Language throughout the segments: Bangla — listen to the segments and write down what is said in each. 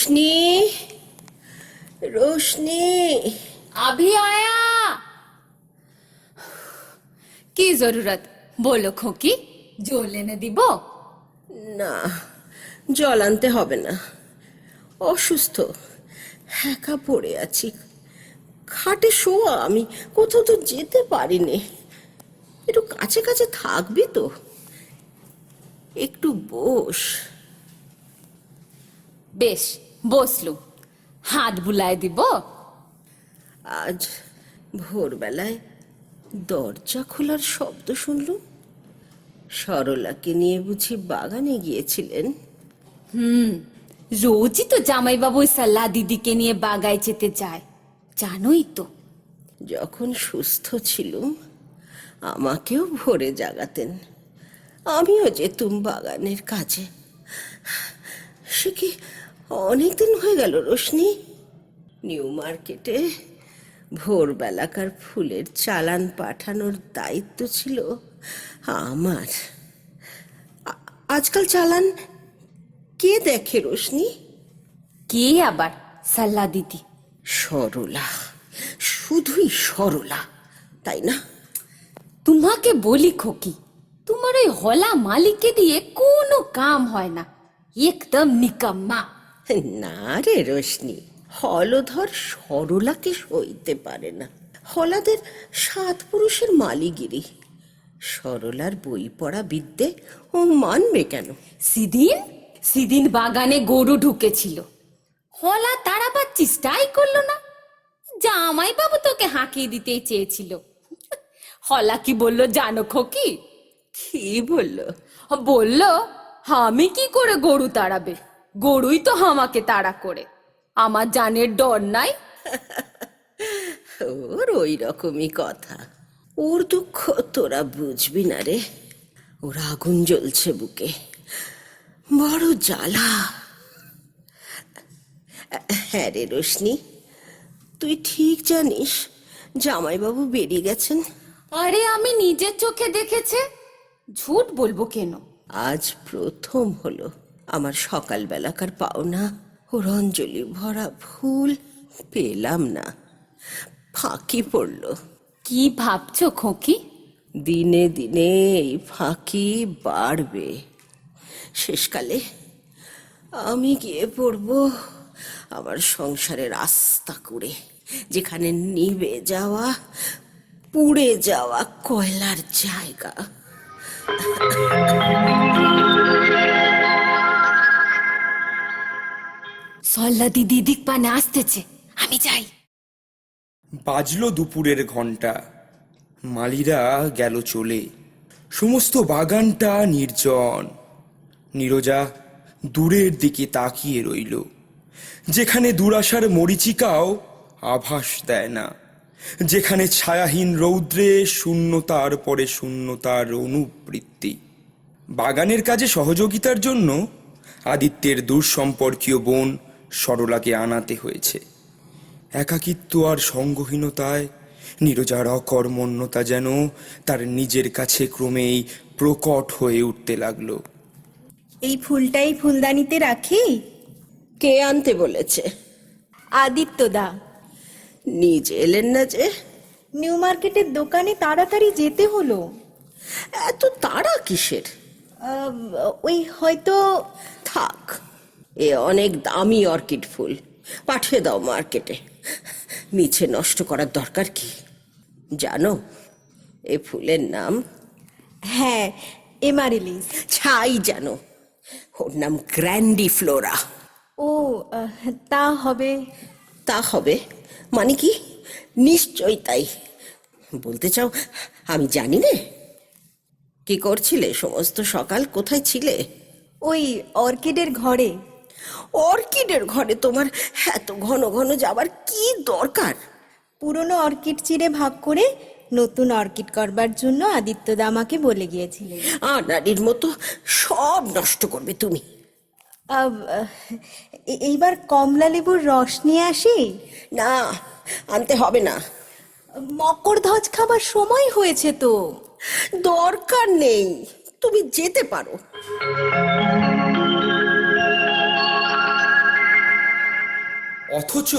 रोशनी, रोशनी। अभी आया। की जरूरत बोलो खोकी, জল এনে দিব? না, জল আনতে হবে না। অসুস্থ, একা পড়ে আছি, খাটে শোয়া। আমি কোথাও তো যেতে পারিনি। একটু কাছে কাছে থাকবি তো? একটু বস। বেশ, বসলুম। হাত বুলায় দিব? আজ ভোরবেলায় দরজা খোলার শব্দ শুনলুম। সরলাকে নিয়ে বুঝি বাগানে গিয়েছিলেন? রোজই তো জামাইবাবু সাল্লা দিদিকে নিয়ে বাগায় যেতে যায়, জানোই তো। যখন সুস্থ ছিলুম আমাকেও ভোরে জাগাতেন, আমিও যেতুম বাগানের কাজে। সে কি অনেকদিন হয়ে গেল রোশনি। নিউ মার্কেটে ভোরবেলাকার ফুলের চালান পাঠানোর দায়িত্ব ছিল আমার। আজকাল চালান কে দেখে রোশনি? কে আবার? সাল্লা দিদি। সরলা, শুধুই সরলা, তাই না? তোমাকে বলি খোকি, তোমার ওই হলা মালিককে দিয়ে কোনো কাম হয় না, একদম নিকাম্মা। না রে রোশনি, হলধর সরলাকে সইতে পারে না। হলাদের 7 পুরুষের মালিগিরি। সরলার বই পড়া বিদ্যে ও মানবে কেন? সেদিন বাগানে গরু ঢুকেছিল, হলা তাড়াবার চেষ্টাই করলো না। জামাইবাবু তোকে হাঁকিয়ে দিতেই চেয়েছিল। হলা কি বললো জানো খোকি? কি বলল? বলল আমি কি করে গরু তাড়াবে, গরুই তো আমাকে তাড়া করে। আমার জানের ডর নাই। ওর ওই রকমই কথা। ওর দুঃখ তোরা বুঝবি না রে। ওর আগুন জ্বলছে বুকে, বড় জ্বালা। হ্যাঁ রে রোশনি, তুই ঠিক জানিস জামাইবাবু বেরিয়ে গেছেন? আরে আমি নিজের চোখে দেখেছে, ঝুট বলবো কেন? আজ প্রথম হলো আমার সকালবেলাকার পাওনা ওর অঞ্জলি ভরা ফুল পেলাম না, ফাঁকি পড়ল। কি ভাবছো খোকি? দিনে দিনে এই ফাঁকি বাড়বে। শেষকালে আমি গিয়ে পড়ব আমার সংসারের আস্থা করে, যেখানে নিভে যাওয়া পুড়ে যাওয়া কয়লার জায়গা। সল্লা দিদি দিক পানে আসতেছে, আমি যাই। বাজলো দুপুরের ঘণ্টা, মালিরা গেল চলে। সমস্ত বাগানটা নির্জন। নীরজা দূরের দিকে তাকিয়ে রইল, যেখানে দুরাশার মরীচিকাও আভাস দেয় না, যেখানে ছায়াহীন রৌদ্রে শূন্যতার পরে শূন্যতার অনুবৃত্তি। বাগানের কাজে সহযোগিতার জন্য আদিত্যের দূরসম্পর্কীয় বোন সরলাকে আনাতে হয়েছে। একাকিত্ব আর সঙ্গহীনতায় নীরজার অকর্মণ্যতা যেন তার নিজের কাছে ক্রমেই প্রকট হয়ে উঠতে লাগলো। এই ফুলটাই ফুলদানিতে রাখি? কে আনতে বলেছে? আদিত্যদা। নিজে এলেন না যে? নিউ মার্কেটের দোকানে তাড়াতাড়ি যেতে হলো। এত তাড়া কিসের? ওই হয়তো। থাক, এ অনেক দামি অর্কিড ফুল, পাঠিয়ে দাও মার্কেটে। মিছে নষ্ট করার দরকার কি? জানো এ ফুলের নাম? হ্যাঁ, এমারিলিস। ছাই জানো, ওর নাম গ্র্যান্ডিফ্লোরা। ও, তা হবে। তা হবে মানে কি? নিশ্চয়ই তাই। বলতে চাও আমি জানি না? কি করছিলে সমস্ত সকাল? কোথায় ছিলে? ওই অর্কিডের ঘরে। অর্কিডের ঘরে তোমার এত ঘন ঘন যাবার কি দরকার? পুরনো অর্কিড চিরে ভাগ করে নতুন অর্কিড করবার জন্য আদিত্যদা আমাকে বলে গিয়েছিলেন। আনাড়ির মতো সব নষ্ট করবে তুমি। এইবার কমলা লেবুর রস নিয়ে আসি? না, আনতে হবে না। মকরধ্বজ খাবার সময় হয়েছে তো। দরকার নেই, তুমি যেতে পারো। অথচ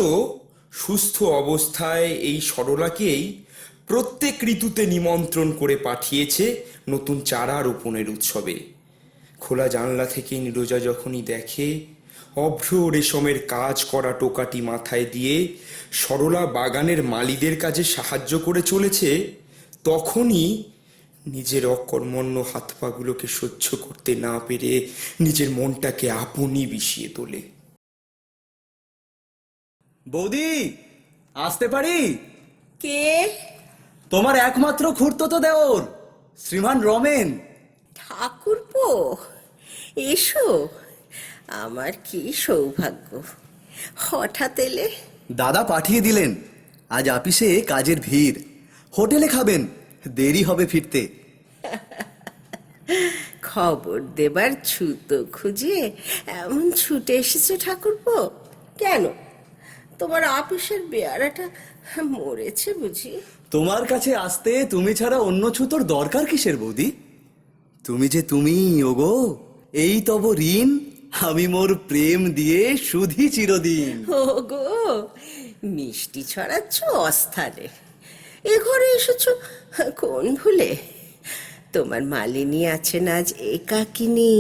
সুস্থ অবস্থায় এই সরলাকেই প্রত্যেক ঋতুতে নিমন্ত্রণ করে পাঠিয়েছে নতুন চারা রোপণের উৎসবে। খোলা জানলা থেকে নীরজা যখনই দেখে অভ্র রেশমের কাজ করা টোকাটি মাথায় দিয়ে সরলা বাগানের মালিদের কাজে সাহায্য করে চলেছে, তখনই নিজের অকর্মণ্য হাত পাগুলোকে সহ্য করতে না পেরে নিজের মনটাকে আপনি বিষিয়ে তোলে। বৌদি, আসতে পারি? কে? তোমার একমাত্র খুড়তুতো দেওর শ্রীমান রমেন। ঠাকুরপো, এসো। আমার কি সৌভাগ্য, হঠাৎ এলে। দাদা পাঠিয়ে দিলেন, আজ আপিসে কাজের ভিড়, হোটেলে খাবেন, দেরি হবে ফিরতে। খবর দেবার ছুতো খুঁজে এমন ছুটে এসেছে ঠাকুরপো? কেন, তোমার আপিসের বেয়ারাটা মরেছে বুঝি? তোমার কাছে আসতে তুমি ছাড়া অন্য ছুতোর দরকার কিসের বৌদি? তুমি যে তুমি, ওগো এই তব ঋণ, আমি মোর প্রেম দিয়ে শুধি চিরদিন। ও গো, মিষ্টি ছড়াচ্ছ অস্থানে, এ ঘরে এসেছো কোন ভুলে? তোমার মালিনী আছেন আজ একাকিনী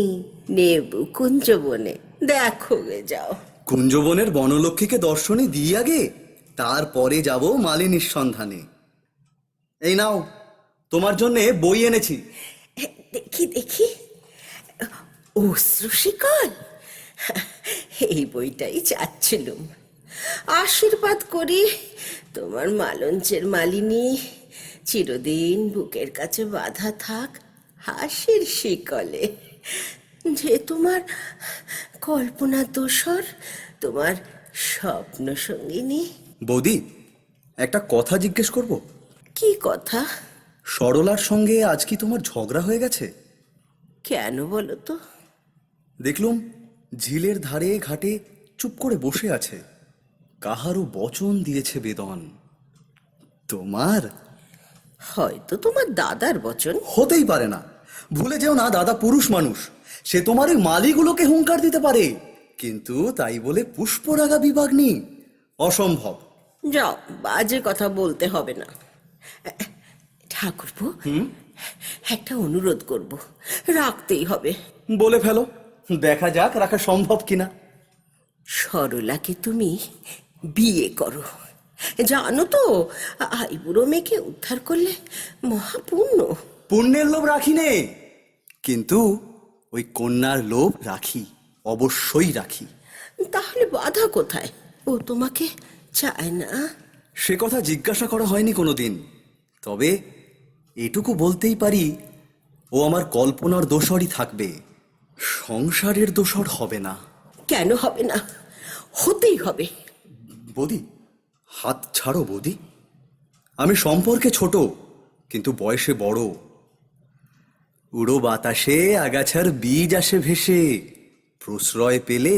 নেবু কুঞ্জবনে, দেখো গে যাও। কুঞ্জবনের বনলক্ষ্মীকে দর্শনে দিই আগে, তারপরে যাব মালিনীর সন্ধানে। এই নাও, তোমার জন্য বই এনেছি। দেখি দেখি, অশ্রুশিকল, এই বইটাই চাচ্ছিলুম। আশীর্বাদ করি তোমার মালঞ্চের মালিনী চিরদিন বুকের কাছে বাঁধা থাক হাসির শিকলে, যে তোমার কল্পনা দোসর, তোমার স্বপ্ন সঙ্গিনী। বৌদি, একটা কথা জিজ্ঞেস করব? কি কথা? সরলার সঙ্গে আজ কি তোমার ঝগড়া হয়ে গেছে? কেন বলো তো? দেখলুম ঝিলের ধারে ঘাটে চুপ করে বসে আছে, কাহারও বচন দিয়েছে বেদন। তোমার? হয়তো তোমার দাদার বচন। হতেই পারে না, ভুলে যেও না দাদা পুরুষ মানুষ, সে তোমার ওই মালিগুলোকে হুঙ্কার দিতে পারে, কিন্তু তাই বলে পুষ্পরাগা বিভাগ নেই, অসম্ভব। যাও, বাজে কথা বলতে হবে না। ঠাকুরপো, একটা অনুরোধ করব, রাখতেই হবে। বলে ফেলো, দেখা যাক রাখা সম্ভব কিনা। সরলাকে তুমি বিয়ে করো। জানো তো, আইবুড়ো মেয়েকে উদ্ধার করলে মহাপুণ্য। পুণ্যের লোভ রাখি নে, কিন্তু ওই কন্যার লোভ রাখি, অবশ্যই রাখি। তাহলে বাধা কোথায়? ও তোমাকে চায় না? সে কথা জিজ্ঞাসা করা হয়নি কোনোদিন, তবে এটুকু বলতেই পারি, ও আমার কল্পনার দোসরই থাকবে, সংসারের দোসর হবে না। কেন হবে না? হতেই হবে। বৌদি, হাত ছাড়ো বৌদি, আমি সম্পর্কে ছোট কিন্তু বয়সে বড়। উড়ো বাতাসে আগাছার বীজ আসে ভেসে, প্রশ্রয় পেলে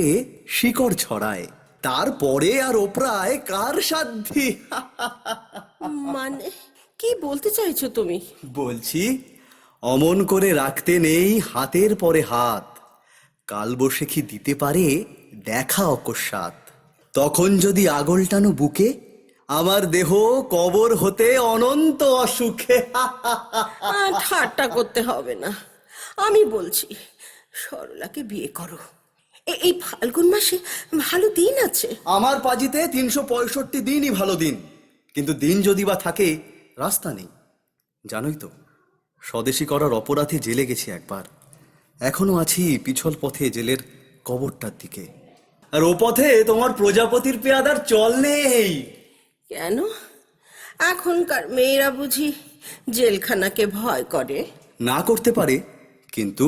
শিকড় ছড়ায়, তারপরে আর ওপরায় কার সাধ্যি। মানে কি বলতে চাইছো তুমি? বলছি, অমন করে রাখতে নেই হাতের পরে হাত, কালবৈশাখী দিতে পারে দেখা অকস্মাৎ। তখন যদি আগল টানো বুকে, আমার দেহ কবর হতে অনন্ত অসুখে। ঠাট্টা করতে হবে না, আমি বলছি সরলাকে বিয়ে করো। এই ফাল্গুন মাসে ভালো দিন আছে। আমার পাজিতে 365 দিনই ভালো দিন, কিন্তু দিন যদি বা থাকে রাস্তা নেই। জানোই তো, স্বদেশী করার অপরাধে জেলে গেছি একবার, এখনো আছি পিছল পথে জেলের কবরটার দিকে। আর ও পথে তোমার প্রজাপতির পেয়াদার চল নেই। কেন, এখনকার মেয়েরা বুঝি জেলখানাকে ভয় করে? না করতে পারে, কিন্তু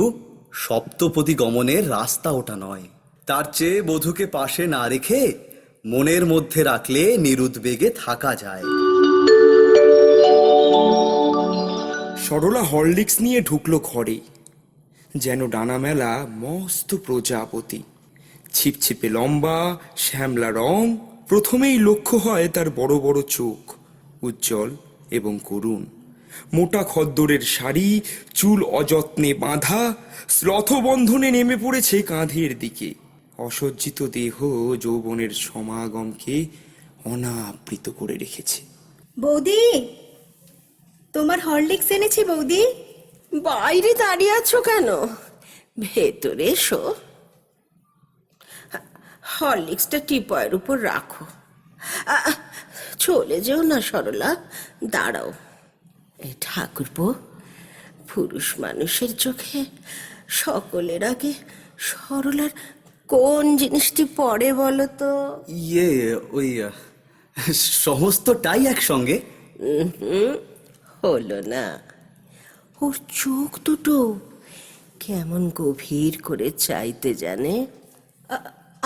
সপ্তপদী গমনের রাস্তা ওটা নয়। তার চেয়ে বধূকে পাশে না রেখে মনের মধ্যে রাখলে নিরুদ্বেগে থাকা যায়। সরলা হরলিক্স নিয়ে ঢুকলো ঘরে, যেন ডানা মেলা মস্ত প্রজাপতি, ছিপছিপে লম্বা, শ্যামলা রং। প্রথমেই লক্ষ্য হয় তার বড় বড় চোখ, উজ্জ্বল এবং করুণ। মোটা খদ্দরের শাড়ি, চুল অযত্নে বাঁধা, শ্লথবন্ধনে নেমে পড়েছে কাঁধের দিকে। অসজ্জিত দেহ যৌবনের সমাগমকে অনাবৃত করে রেখেছে। বৌদি, তোমার হরলিক্স এনেছি বৌদি। বাইরে দাঁড়িয়ে আছো কেন? ভেতরে এসো। হরলিক্সটা টিপয়ের উপর রাখো। চলে যেও না সরলা, দাঁড়াও। এই ঠাকুরপো, পুরুষ মানুষের চোখে সকলের আগে সরলার কোন জিনিসটি পড়ে বলো তো? ইয়ে, ওই সমস্তটাই একসঙ্গে। হলো না। ওর চোখ দুটো কেমন গভীর করে চাইতে জানে।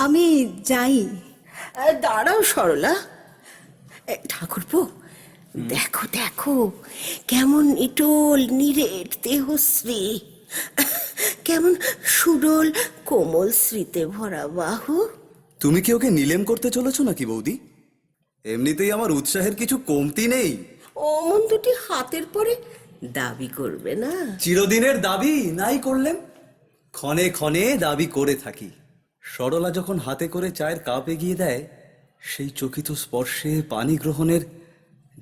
আমি যাই। দাঁড়াও সরলা। ঠাকুরপো, দেখো দেখো, কেমন ইটল নিরেট দেহশ্রী, কেমন সুডল কোমল শ্রীতে ভরা বাহু। তুমি কি ওকে নিলেম করতে চলেছো নাকি বৌদি? এমনিতেই আমার উৎসাহের কিছু কমতি নেই। অমন দুটি হাতের পরে দাবি করবে না? চিরদিনের দাবি নাই করলেম, ক্ষণে ক্ষণে দাবি করে থাকি। সরলা যখন হাতে করে চায়ের কাপ এগিয়ে দেয়, সেই চকিত স্পর্শে পানি গ্রহণের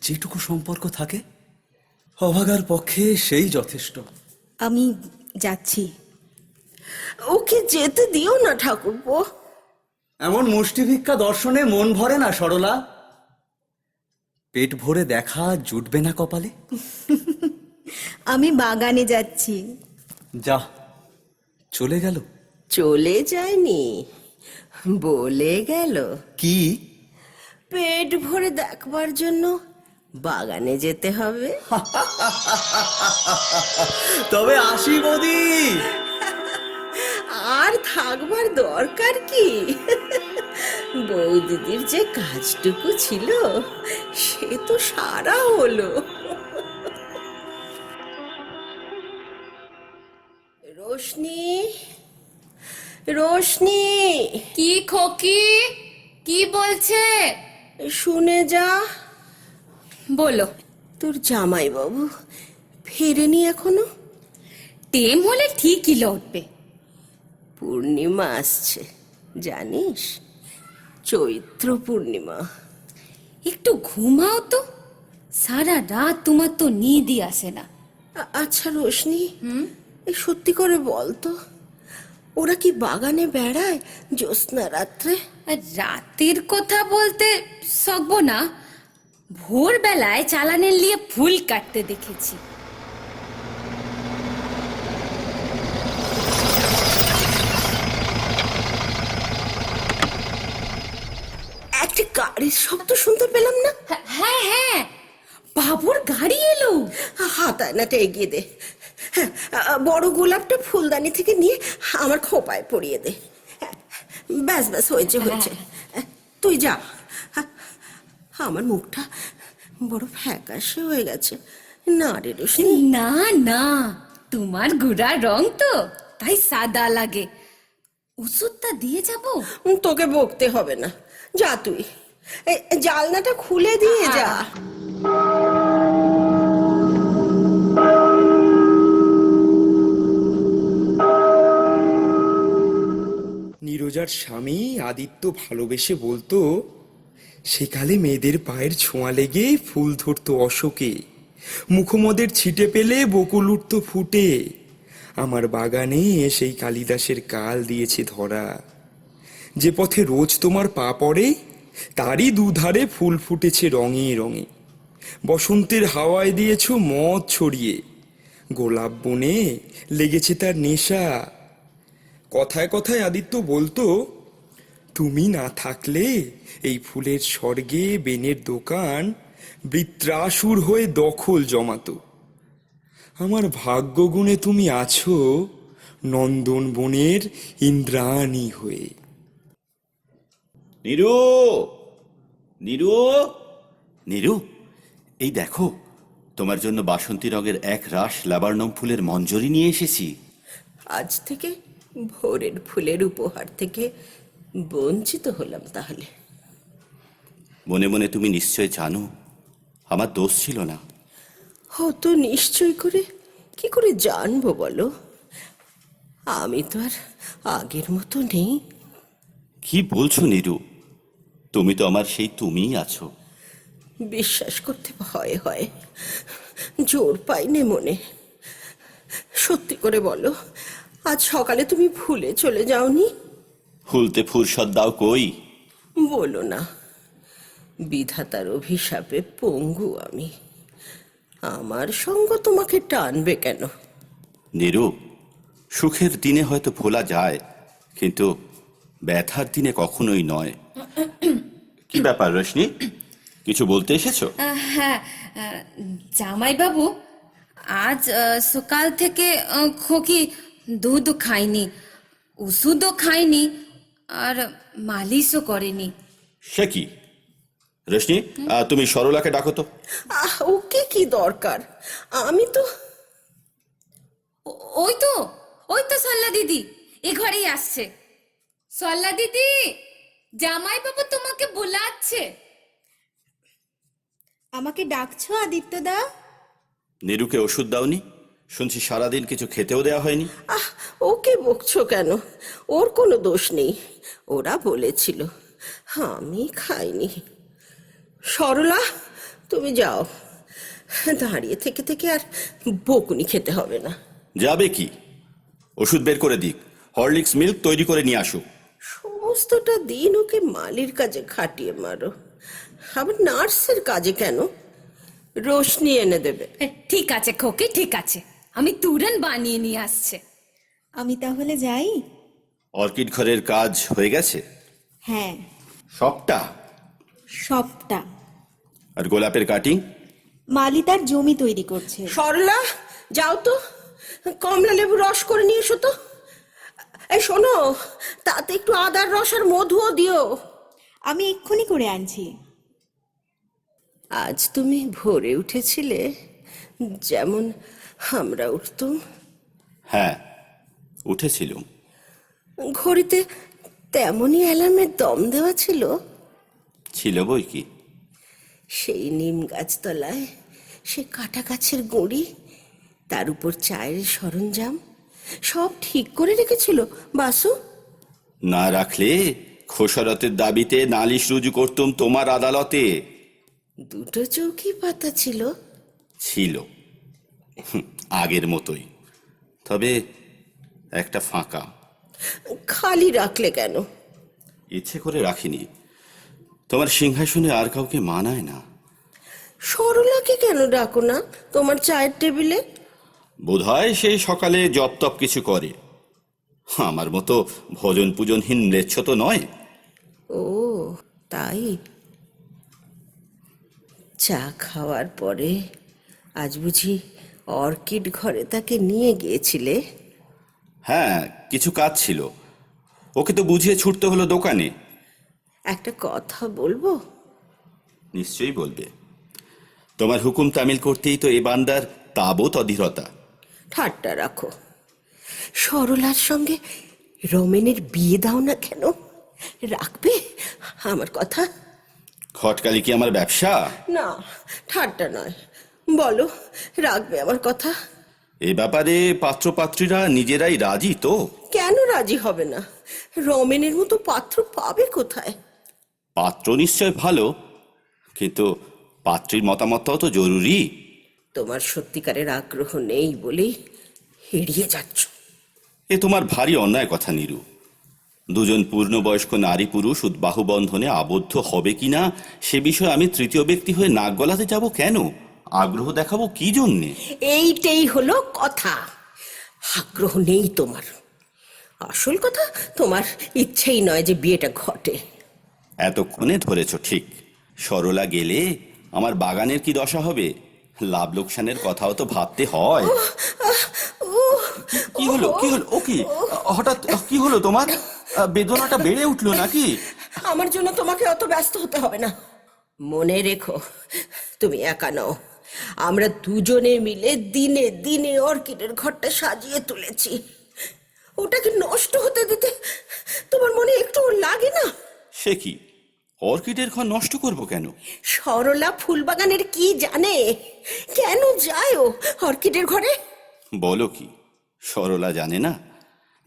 যেটুকু সম্পর্ক থাকে, অভাগার পক্ষে সেই যথেষ্ট। আমি যাচ্ছি। ওকে যেতে দিও না ঠাকুরপো। এমন মুষ্টিভিক্ষা দর্শনে মন ভরে না সরলা। পেট ভরে দেখা জুটবে না কপালে। আমি বাগানে যাচ্ছি। যা, চলে গেল। চলে যায়নি, বলে গেল। কি? পেট ভরে দেখবার জন্য বাগানে যেতে হবে। তবে আসি বৌদি। আর থাকবার দরকার কি? বৌদিদির যে কাজটুকু ছিল সে তো সারা হলো। রোশনি, রোশনি, কি খোকি, কি বলছে? শুনে যা। বলো। তোর জামাই বাবু ফেরেনি এখনো? টেম হলে ঠিকই লড়বে। পূর্ণিমা আসছে জানিস, চৈত্র পূর্ণিমা। একটু ঘুমাও তো, সারা রাত তোমার তো নিদই আসে না। আচ্ছা রোশনি, এই সত্যি করে বল তো, ওরা কি বাগানে বেড়ায় জ্যোৎস্না রাত্রে? আর রাতের কথা বলতে সকবো না, ভোরবেলায় চালানের নিয়ে ফুল কাটতে দেখেছি। একটি গাড়ির শব্দ শুনতে পেলাম না? হ্যাঁ হ্যাঁ, বাবুর গাড়ি এলো। হাত আয়নাটা এগিয়ে দে। হ্যাঁ, বড় গোলাপটা ফুলদানি থেকে নিয়ে আমার খোপায় পরিয়ে দে। ব্যাস ব্যাস, হয়েছে হয়েছে। তুই যা। আমার মুখটা বড় ফ্যাকাশে হয়ে গেছে। না রে রোশনি। না না, তোমার গুড়া রং তো, তাই সাদা লাগে। ওষুধটা দিয়ে যাব। তোকে বকতে হবে না, যা তুই। জালনাটা খুলে দিয়ে যা। নীরজার স্বামী আদিত্য ভালোবেসে বলতো, সেকালে মেয়েদের পায়ের ছোঁয়া লেগে ফুল ধরতো অশোকে, মুখমদের ছিটে পেলে বকুল উঠত ফুটে। আমার বাগানে সেই কালিদাসের কাল দিয়েছে ধরা। যে পথে রোজ তোমার পা পড়ে, তারই দুধারে ফুল ফুটেছে রঙে রঙে। বসন্তের হাওয়ায় দিয়েছ মদ ছড়িয়ে, গোলাপ বনে লেগেছে তার নেশা। কথায় কথায় আদিত্য বলতো, তুমি না থাকলে এই ফুলের স্বর্গে বেনের দোকান বৃত্রাসুর হয়ে দখল জমাতো। আমার ভাগ্যগুণে তুমি আছো নন্দন বনের ইন্দ্রাণী হয়ে। নীরু, নীরু, নীরু, এই দেখো, তোমার জন্য বাসন্তী রঙের এক রাশ ল্যাবার্নম ফুলের মঞ্জরি নিয়ে এসেছি। আজ থেকে ভোরের ফুলের উপহার থেকে বঞ্চিত হলাম তাহলে। মনে মনে তুমি নিশ্চয় জানো আমার দোষ ছিল না। অত নিশ্চয় করে কি করে জানবো বলো? আমি তো আর আগের মতো নেই। কি বলছো নীরু? তুমি তো আমার সেই তুমিই আছো। বিশ্বাস করতে ভয় হয়, জোর পাইনে মনে। সত্যি করে বলো, আজ সকালে তুমি ভুলে চলে যাওনি? ভুলতে ফুরসত দাও কই? বলো না, বিধাতার অভিশাপে পঙ্গু আমি। আমার সঙ্গ তোমাকে টানবে কেন? নীরু, সুখের দিনে হয়তো ভোলা যায়, কিন্তু ব্যথার দিনে কখনোই নয়। কি ব্যাপার রোশনি, কিছু বলতে এসেছো? হ্যাঁ, জামাইবাবু, আজ সকাল থেকে খোকি দুধ খায়নি, ওষুধও খায়নি, আর মালিশও করেনি। সে কি রোশনি, তুমি সরলাকে ডাকো তো। ওকে কি দরকার? আমি তো ওই তো, ওই তো সল্লা দিদি এ ঘরেই আসছে। সল্লা দিদি, জামাইবাবু তোমাকে বোলাচ্ছে। আমাকে ডাকছো আদিত্যদা? নীরুকে ওষুধ দাওনি? শুনছি সারাদিন কিছু খেতেও দেওয়া হয়নি। ওকে বকছো কেন? ওর কোনো দোষ নেই, ওরা বলেছিল, আমি খাইনি। সরলা, তুমি যাও, দাঁড়িয়ে থেকে থেকে আর বকুনি খেতে হবে না। যাবে কি? ওষুধ বের করে দিক, হরলিক্স মিল্ক তৈরি করে নিয়ে আসুক। সমস্তটা দিন ওকে মালির কাজে খাটিয়ে মারো, আবার নার্সের কাজে কেন? রোশনি এনে দেবে। ঠিক আছে খোকি, ঠিক আছে, আমি তুরন বানিয়ে নিয়ে আসছে। আমি তাহলে যাই? অর্কিড ঘরের কাজ হয়ে গেছে? হ্যাঁ, সবটা? সবটা। আর গোলাপের কাটিং? মালি তার জমি তৈরি করছে। সরলা, যাও তো, কমলা লেবু রস করে নিয়ে এসো তো। এই শোনো, তাতে একটু আদার রস আর মধুও দিও। আমি এক্ষুনি করে আনছি। আজ তুমি ভোরে উঠেছিলে, যেমন আমরা উঠতুম। হ্যাঁ, উঠেছিলুম। ঘড়িতে তেমনই অ্যালার্মের দম দেওয়া ছিল। ছিল বই কি। সেই নিম গাছতলায় সে কাটা গাছের গুঁড়ি, তার উপর চায়ের সরঞ্জাম, সব ঠিক করে রেখেছিল বাসু। না রাখলে খোসরতের দাবিতে নালিশ রুজু করতুম তোমার আদালতে। দুটো চৌকি পাতা ছিল। ছিল, আগের মতোই, তবে একটা ফাঁকা। খালি রাখলে কেন? ইচ্ছে করে রাখিনি, তোমার সিংহাসনে আর কাউকে মানায় না। সরলাকে কেন ডাকো না তোমার চায়ের টেবিলে? বোধহয় সেই সকালে জপ তপ কিছু করে। আমার মতো ভজন পূজনহীন ম্লেচ্ছ তো নয়। ও তাই? চা খাওয়ার পরে আজ বুঝি অর্কিড ঘরে তাকে নিয়ে গিয়েছিলে? হ্যাঁ, কিছু কাজ ছিল, ওকে তো বুঝিয়ে ছুটতে হলো দোকানে। একটা কথা বলবো? নিশ্চয়ই বলবে, তোমার হুকুম তামিল করতেই তো এ বান্দার তাবৎ অধীরতা। ঠাট্টা রাখো। সরলার সঙ্গে রমেনের বিয়ে দাও না কেন? রাখবে আমার কথা? খটকালি কি আমার ব্যবসা? না, ঠাট্টা নয়, বলো, রাখবে আমার কথা? এ ব্যাপারে পাত্রপাত্রীরা নিজেরাই রাজি তো? কেন রাজি হবে না? রমেনের মতো পাত্র পাবে কোথায়? পাত্র নিশ্চয় ভালো, কিন্তু পাত্রীর মতামতটাও তো জরুরি। তোমার সত্যিকারের আগ্রহ নেই বলেই এড়িয়ে যাচ্ছ। এ তোমার ভারী অন্যায় কথা নীরু। দুজন পূর্ণবয়স্ক নারী পুরুষ উদ্বাহু বন্ধনে আবদ্ধ হবে কিনা সে বিষয়ে আমি তৃতীয় ব্যক্তি হয়ে নাক গলাতে যাব কেন? আগ্রহ দেখাবো কি জন্যে? এইটাই হলো কথা, আগ্রহ নেই তোমার। আসল কথা, তোমার ইচ্ছেই নয় যে বিয়েটা ঘটে। এতক্ষণে ধরেছ ঠিক। সরলা গেলে আমার বাগানের কি দশা হবে? লাভ লোকসানের কথাও তো ভাবতে হয়। কি হলো, কি হলো? ও কি হঠাৎ কি হলো তোমার? বেদনাটা বেড়ে উঠলো নাকি? আমার জন্য তোমাকে অত ব্যস্ত হতে হবে না। মনে রেখো, তুমি একা নও, আমরা দুজনে মিলে দিনে দিনে অর্কিডের ঘরটা সাজিয়ে তুলেছি। ওটাকে নষ্ট হতে দিতে তোমার মনে একটু লাগে না? সে কি, অর্কিডের ঘর নষ্ট করব কেন? সরলা ফুলবাগানের কি জানে? কেন যায় ও অর্কিডের ঘরে? বলো কি, সরলা জানে না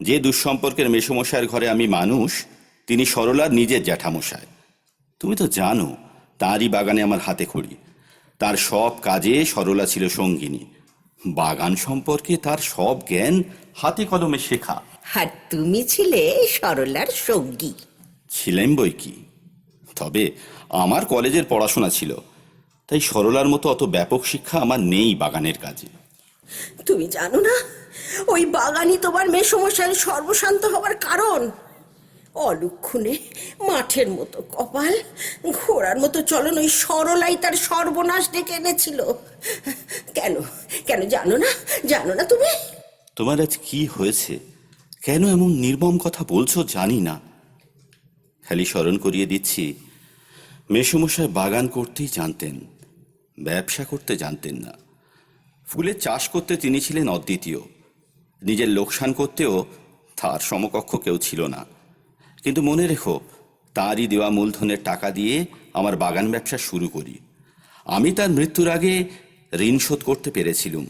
যে দুঃসম্পর্কের মেসমশাইয়ের ঘরে আমি মানুষ, তিনি সরলার নিজের জ্যাঠামশায়। তুমি তো জানো তাঁরই বাগানে আমার হাতে খড়ি। তার সব কাজে সরলা ছিল সঙ্গিনী। বাগান সম্পর্কে তার সব জ্ঞান হাতে কলমে শেখা। আর তুমি ছিলে সরলার সঙ্গী। ছিলেন বই কি, তবে আমার কলেজের পড়াশোনা ছিল, তাই সরলার মতো অত ব্যাপক শিক্ষা আমার নেই বাগানের কাজে। তুমি জানো না ওই বাগানই তোমার মেসমশাইয়ের সর্বশান্ত হবার কারণ। অলুক্ষণে মাঠের মতো কপাল, ঘোড়ার মতো চলন ওই সরলাই তার সর্বনাশ ডেকে এনেছিল। কেন কেন জানো না তুমি? তোমার আজ কি হয়েছে? কেন এমন নির্মম কথা বলছো জানি না। খালি স্মরণ করিয়ে দিচ্ছি, মেসমশাই বাগান করতেই জানতেন, ব্যবসা করতে জানতেন না। ফুলের চাষ করতে তিনি ছিলেন অদ্বিতীয়। নিজের লোকসান করতেও তার সমকক্ষ কেউ ছিল না। কিন্তু মনে রেখো, তাঁরই দেওয়া মূলধনের টাকা দিয়ে আমার বাগান ব্যবসা শুরু করি। আমি তার মৃত্যুর আগে ঋণ শোধ করতে পেরেছিলুম,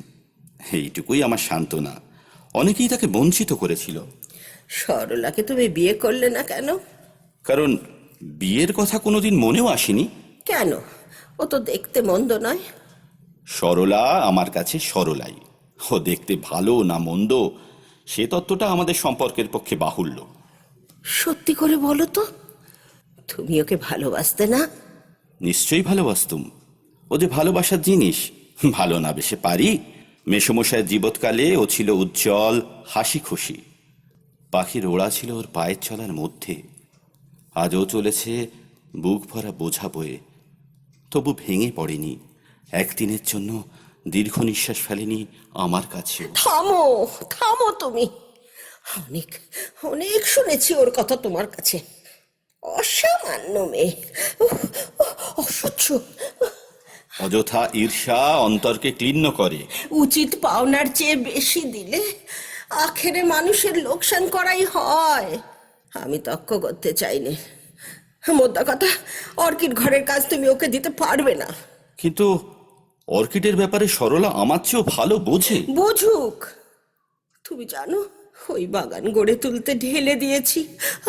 এইটুকুই আমার সান্ত্বনা। অনেকেই তাকে বঞ্চিত করেছিল। সরলাকে তুমি বিয়ে করলে না কেন? কারণ বিয়ের কথা কোনোদিন মনেও আসেনি। কেন? ও তো দেখতে মন্দ নয়। সরলা আমার কাছে সরলাই। ও দেখতে ভালো না মন্দ সে তত্ত্বটা আমাদের সম্পর্কের পক্ষে বাহুল্য। সত্যি করে বলো তো, তুমি ওকে ভালোবাসতে না? নিশ্চয়ই ভালোবাসতুম। ও যে ভালোবাসার জিনিস, ভালো না বেশে পারি? মেসমশায়ের জীবৎকালে ও ছিল উজ্জ্বল, হাসি খুশি। পাখির ওড়া ছিল ওর পায়ের চলার মধ্যে। আজও চলেছে বুক ভরা বোঝা বয়ে, তবু ভেঙে পড়েনি। একদিনের জন্য দীর্ঘ নিঃশ্বাস ফেলেনি আমার কাছে। থামো থামো তুমি। অনেক অনেক শুনেছি ওর কথা তোমার কাছে। অসামান্য মেয়ে, উফ, অসহ্য। অযথা ঈর্ষা অন্তরকে ক্লীন্ন করে। উচিত পাওনার চেয়ে বেশি দিলে আখেরে মানুষের লোকসান করাই হয়। আমি তক্ক করতে চাইনি। মোদ্দা কথা, অর্কিড ঘরের কাজ তুমি ওকে দিতে পারবে না। কিন্তু অর্কিডের ব্যাপারে সরলা আমার চেয়েও ভালো বোঝে। বুঝুক। তুমি জানো, ওই বাগান গড়ে তুলতে ঢেলে দিয়েছি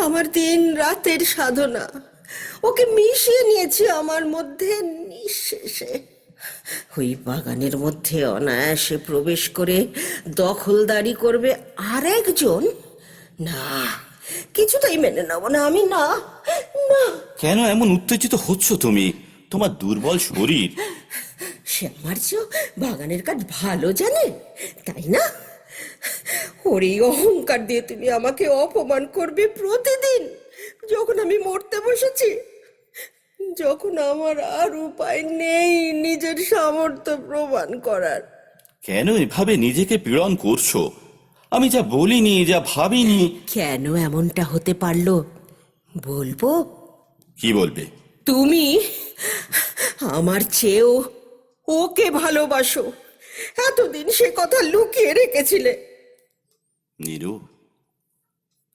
আমার দিন রাতের সাধনা। ওকে মিশিয়ে নিয়েছি আমার মধ্যে নিঃশেষে। ওই বাগানের মধ্যে অনায়াসে প্রবেশ করে দখলদারি করবে আরেকজন? না, কিছুতেই মেনে নেব না আমি। না না। কেন এমন উত্তেজিত হচ্ছ তুমি? তোমার দুর্বল শরীর। সে আমার চেয়েও বাগানের কাজ ভালো জানে, তাই না? ওর এই অহংকার দিয়ে তুমি আমাকে অপমান করবে প্রতিদিন, যখন আমি মরতে বসেছি, যখন আমার আর উপায় নেই নিজের সামর্থ্য প্রমাণ করার। কেন এভাবে নিজেকে পীড়ন করছো? আমি যা বলিনি, যা ভাবিনি। কেন এমনটা হতে পারলো বলবো? কি বলবে? তুমি আমার চেয়েও ওকে ভালোবাসো, এতদিন সে কথা লুকিয়ে রেখেছিলে। নীরু,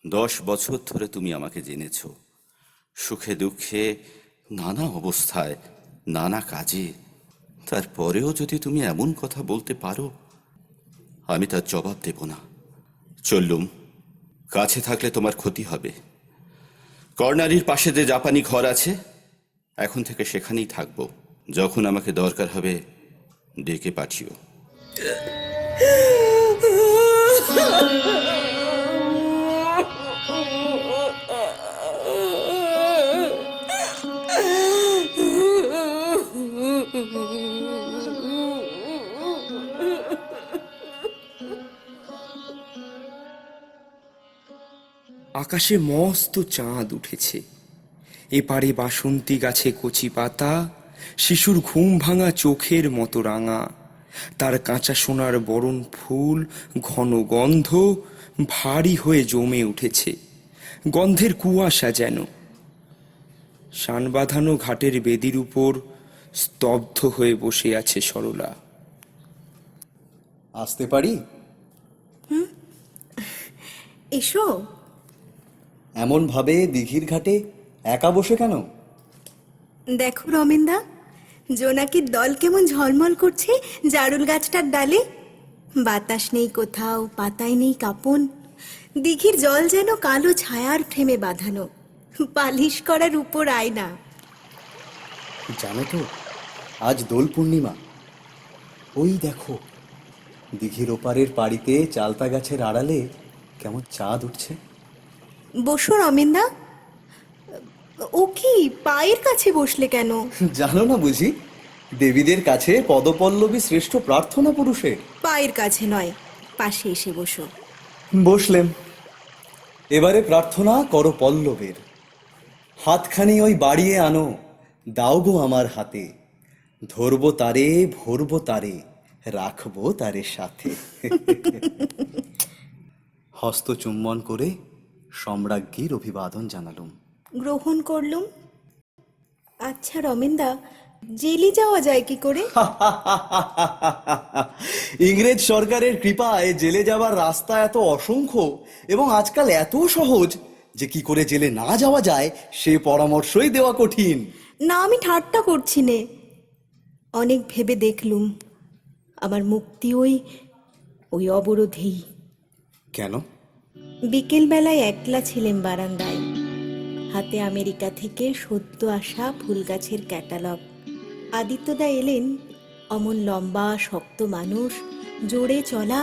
10 বছর ধরে তুমি আমাকে জেনেছ, সুখে দুঃখে, নানা অবস্থায়, নানা কাজে। তারপরেও যদি তুমি এমন কথা বলতে পারো, আমি তার জবাব দেব না। চললুম, কাছে থাকলে তোমার ক্ষতি হবে। কর্নারির পাশে যে জাপানি ঘর আছে, এখন থেকে সেখানেই থাকবো। যখন আমাকে দরকার হবে ডেকে পাঠিও। আকাশে মস্ত চাঁদ উঠেছে। এপারে বাসন্তী গাছে কচি পাতা, শিশুর ঘুম ভাঙা চোখের মতো রাঙা। তার কাঁচা সোনার বরণ ফুল ঘন গন্ধ ভারী হয়ে জমে উঠেছে, গন্ধের কুয়াশা যেন। শান বাঁধানো ঘাটের বেদির উপর স্তব্ধ হয়ে বসে আছে সরলা। আসতে পারি? এসো। এমন ভাবে দিঘির ঘাটে একা বসে কেন? দেখো রমেনদা, জোনাকির দল কেমন ঝলমল করছে জারুল গাছটার ডালে। বাতাস নেই কোথাও, পাতায় নেই কাঁপন। দিঘির জল যেন কালো ছায়ার ফ্রেমে বাঁধানো। পালিশ করার উপর আয়না। জানো তো, আজ দোল পূর্ণিমা। ওই দেখো, দিঘির ওপারের পাড়িতে চালতা গাছের আড়ালে কেমন চাঁদ উঠছে। বসো রমেনদা। ও কি পায়ের কাছে বসলে কেন? জানো না বুঝি, দেবীদের কাছে পদপল্লবী শ্রেষ্ঠ প্রার্থনা পুরুষের। পায়ের কাছে নয়, পাশে এসে বসো। বসলেম। এবারে প্রার্থনা করো পল্লবের। হাতখানি ওই বাড়িয়ে আনো, দাও গো আমার হাতে। ধরবো তারে, ভরবো তারে, রাখবো তারে সাথে। হস্ত চুম্বন করে সম্রাজ্ঞীর অভিবাদন জানালুম। গ্রহণ করলুম। আচ্ছা রমেনদা, জেলে যাওয়া যায় কি করে? ইংরেজ সরকারের কৃপায় জেলে যাবার রাস্তা এত অসংখ্য এবং আজকাল এত সহজ যে কি করে জেলে না যাওয়া যায় সে পরামর্শই দেওয়া কঠিন। না, আমি ঠাট্টা করছি নে। অনেক ভেবে দেখলুম আমার মুক্তি ওই ওই অবরোধেই। কেন? বিকেলবেলায় একলা ছিলেন বারান্দায়, হাতে আমেরিকা থেকে সদ্য আসা ফুল গাছের ক্যাটালগ। আদিত্যদা এলেন, অমন লম্বা শক্ত মানুষ, জোরে চলা,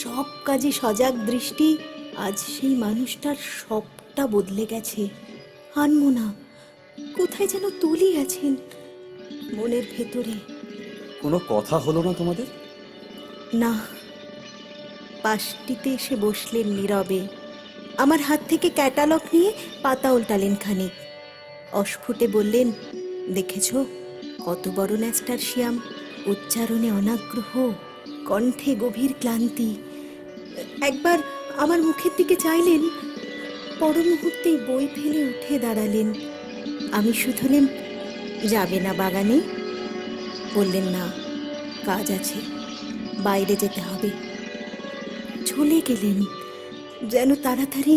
সব কাজে সজাগ দৃষ্টি। আজ সেই মানুষটার সবটা বদলে গেছে। আনমোনা কোথায় যেন তুলি আছেন মনের ভেতরে। কোনো কথা হলো না তোমাদের? না, পাশটিতে এসে বসলেন নীরবে। আমার হাত থেকে ক্যাটালগ নিয়ে পাতা উল্টালেন খানিক। অস্ফুটে বললেন, দেখেছ কত বড় ন্যাস্টারশিয়াম। উচ্চারণে অনাগ্রহ, কণ্ঠে গভীর ক্লান্তি। একবার আমার মুখের দিকে চাইলেন, পর মুহূর্তেই বই ফেলে উঠে দাঁড়ালেন। আমি শুধলেম, যাবে না বাগানে? বললেন, না, কাজ আছে, বাইরে যেতে হবে। চলে গেলেন, যেন তাড়াতাড়ি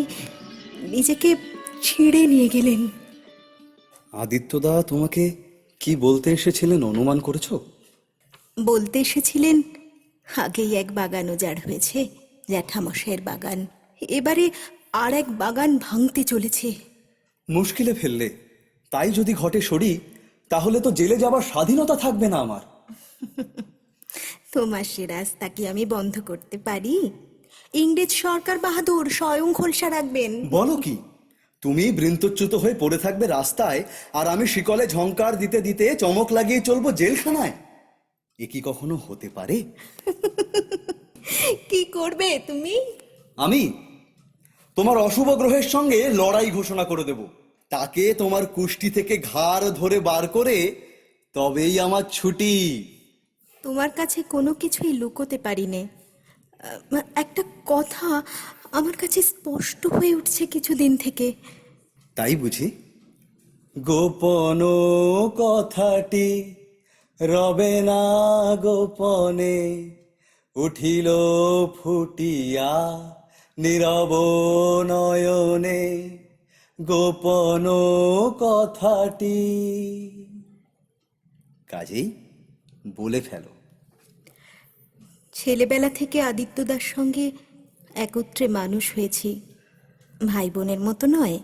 নিজেকে ছিঁড়ে নিয়ে গেলেন। আদিত্যদা তোমাকে কি বলতে এসেছিলেন অনুমান করেছো? বলতে এসেছিলেন, আগেই এক বাগান উজাড় হয়েছে, জ্যাঠামশাইয়ের বাগান। এবারে আর এক বাগান ভাঙতে চলেছে। মুশকিলে ফেললে। তাই যদি ঘটে সরি, তাহলে তো জেলে যাবার স্বাধীনতা থাকবে না আমার। তোমার সে রাস্তা কি আমি বন্ধ করতে পারি? ইংরেজ সরকার বাহাদুর স্বয়ং খোলসা রাখবেন। বলো কি, তুমি বৃন্তচ্যুত হয়ে পড়ে থাকবে রাস্তায়, আর আমি শিকলে ঝংকার দিতে দিতে চমক লাগিয়ে চলবো জেলখানায়? এ কি কখনো হতে পারে? কি করবে তুমি? আমি তোমার অশুভ গ্রহের সঙ্গে লড়াই ঘোষণা করে দেব। তাকে তোমার কুষ্টি থেকে ঘাড় ধরে বার করে তবেই আমার ছুটি। তোমার কাছে কোনো কিছুই লুকোতে পারি নে। একটা কথা আমার কাছে স্পষ্ট হয়ে উঠছে কিছুদিন থেকে। তাই বুঝি? গোপন কথাটি রবে না গোপনে, উঠিল ফুটিয়া নীরব নয়নে। গোপন কথাটি কাজেই বলে ফেলো। ছেলেবেলা থেকে আদিত্যদার সঙ্গে একত্রে মানুষ হয়েছি। ভাই বোনের মতো নয়,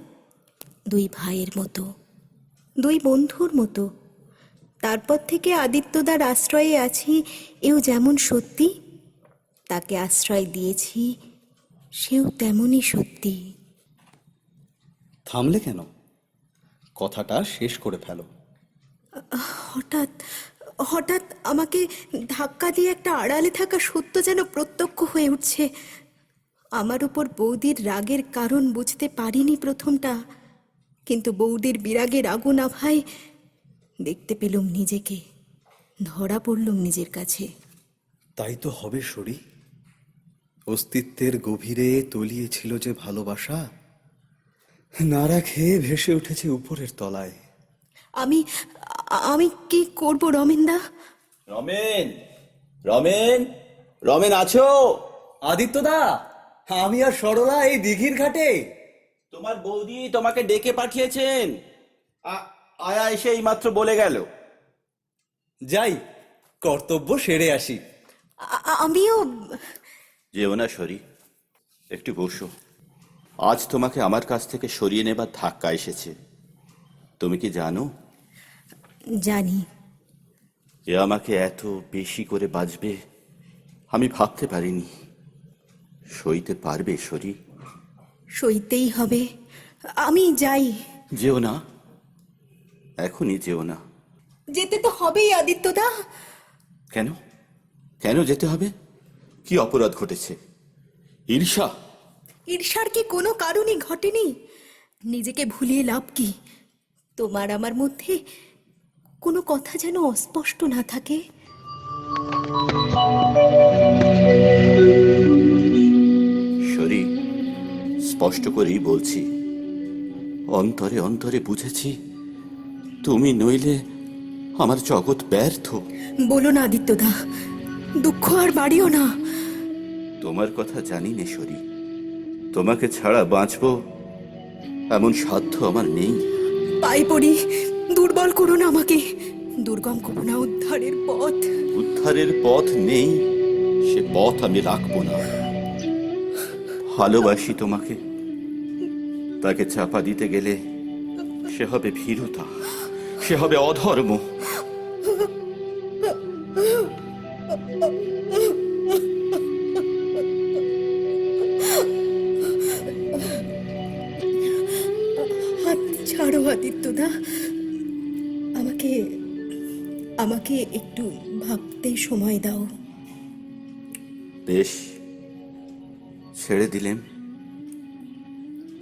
দুই ভাইয়ের মতো, দুই বন্ধুর মতো। তারপর থেকে আদিত্যদার আশ্রয়ে আছি, এও যেমন সত্যি। তাকে আশ্রয় দিয়েছি, সেও তেমনই সত্যি। থামলে কেন? কথাটা শেষ করে ফেলো। হঠাৎ হঠাৎ আমাকে ধাক্কা দিয়ে একটা আড়ালে থাকা সত্য যেন প্রত্যক্ষ হয়ে উঠছে। আমার উপর বৌদির রাগের কারণ বুঝতে পারিনি প্রথমটা, কিন্তু বৌদির বিরাগের আগুন আভায় দেখতে পেলুম নিজেকে, ধরা পড়লুম নিজের কাছে। তাই তো হবে সরি। অস্তিত্বের গভীরে তলিয়েছিল যে ভালোবাসা, নাড়া খেয়ে ভেসে উঠেছে উপরের তলায়। আমি আমি কি করব রমেনদা? রমেন, রমেন, রমেন আছো? আদিত্যদা, আমি আর সরলা এই দিঘির ঘাটে। তোমার বৌদি তোমাকে ডেকে পাঠিয়েছেন। আয়া এসে এই মাত্র বলে গেল। যাই, কর্তব্য সেরে আসি। আমিও। যেও না সরি, একটু বসো। আজ তোমাকে আমার কাছ থেকে সরিয়ে নেবার ধাক্কা এসেছে। তুমি কি জানো জানি। এ আমাকে এত বেশি করে বাজবে আমি ভাবতে পারিনি। সইতে পারবে শরী? সইতেই হবে। আমি যাই। যেও না, এখনই যেও না। যেতে তো হবেই আদিত্যদা। কেন? কেন যেতে হবে? কি অপরাধ ঘটেছে? ঈর্ষা? ঈর্ষার কি কোনো কারণই ঘটেনি? নিজেকে ভুলিয়ে লাভ কি? তোমার আমার মধ্যে কোনো কথা যেন অস্পষ্ট না থাকে। শরী, স্পষ্ট করেই বলছি, অন্তরে অন্তরে বুঝেছি তুমি নইলে আমার জগৎ ব্যর্থ। বলো না আদিত্যদা, দুঃখ আর বাড়িও না। তোমার কথা জানি নে শরী, তোমাকে ছাড়া বাঁচবো এমন সাধ্য আমার নেই। পাই পড়ি, দুর্বল করো না আমাকে, দুর্গম করো না উদ্ধারের পথ। উদ্ধারের পথ নেই, সে পথ আমি রাখবো না। ভালোবাসি তোমাকে, তাকে চাপা দিতে গেলে সে হবে ভীরুতা, সে হবে অধর্ম। হাত ছাড়ো আদিত্যদা, আমাকে আমাকে একটু ভাবতে সময় দাও। বেশ, ছেড়ে দিলেম।